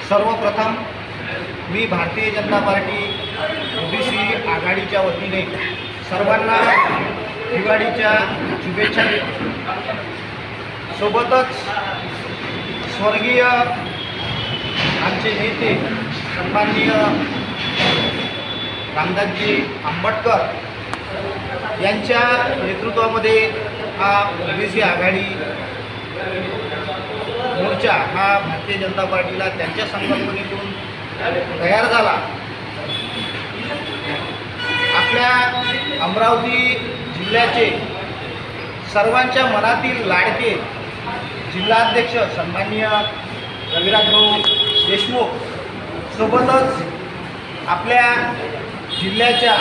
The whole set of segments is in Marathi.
सर्वप्रथम मी भारतीय जनता पार्टी ओबीसी आघाडीच्या वतीने सर्वांना दिवाळीच्या शुभेच्छा देतो। सोबतच स्वर्गीय आमचे नेते सन्माननीय रामदासजी आंबेडकर यांच्या नेतृत्वामध्ये हा ओबीसी आघाडी मोर्चा हा भारतीय जनता पार्टीला त्यांच्या संकल्पनेतून तयार झाला। आपल्या अमरावती जिल्ह्याचे सर्वांच्या मनातील लाडके जिल्हाध्यक्ष सन्माननीय रविराजभाऊ देशमुख सोबतच आपल्या जिल्ह्याच्या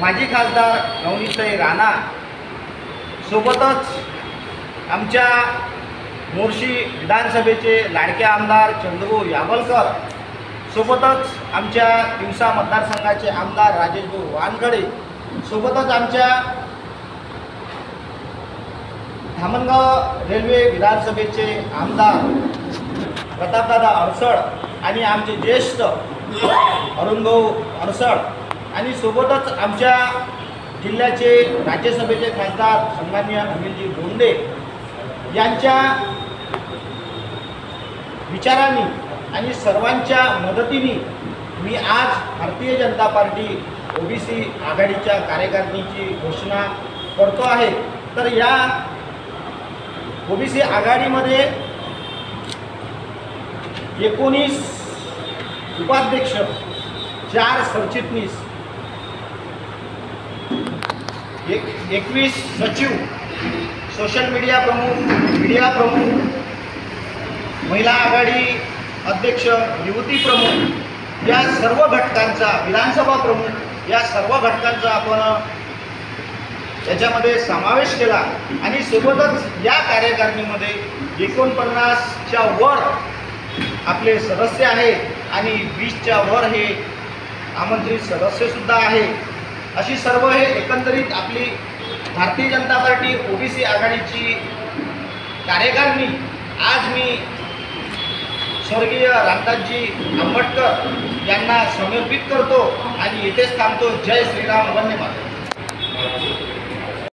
माजी खासदार नवनीतताई राणा सोबतच आमच्या मोर्शी विधानसभेचे लाडके आमदार चंद्रभाऊ यावलकर सोबतच आमच्या तिवसा मतदारसंघाचे आमदार राजेशभाऊ वानखडे सोबतच आमच्या धामणगाव रेल्वे विधानसभेचे आमदार प्रतापदादा अडसड आणि आमचे ज्येष्ठ अरुणभाऊ अडसड आणि सोबतच आमच्या जिल्ह्याचे राज्यसभेचे खासदार सन्माननीय अनिलजी बोंडे यांच्या विचारांनी आणि सर्वांच्या मदतीने मी आज भारतीय जनता पार्टी ओबीसी आघाडीच्या कार्यकारिणीची घोषणा करतो आहे। तर या ओबीसी आघाडीमध्ये 19 उपाध्यक्ष, 4 सरचिटणीस, 21 सचिव, सोशल मीडिया प्रमुख, महिला आघाडी अध्यक्ष, युवती प्रमुख या सर्व घटकांचा, विधानसभा प्रमुख या सर्व घटकांचा आपण याच्यामध्ये समावेश केला आणि सोबतच या कार्यकारिणीमध्ये 49च्या वर आपले सदस्य आहेत आणि 20च्या वर हे आमंत्रित सदस्यसुद्धा आहे। अशी सर्व हे एकंदरीत आपली भारतीय जनता पार्टी ओबीसी आघाडीची कार्यकारिणी आज मी स्वर्गीय रामदासजी आंबेडकर यांना समर्पित करतो आणि येथेच थांबतो। जय श्रीराम, वंदे मातरम।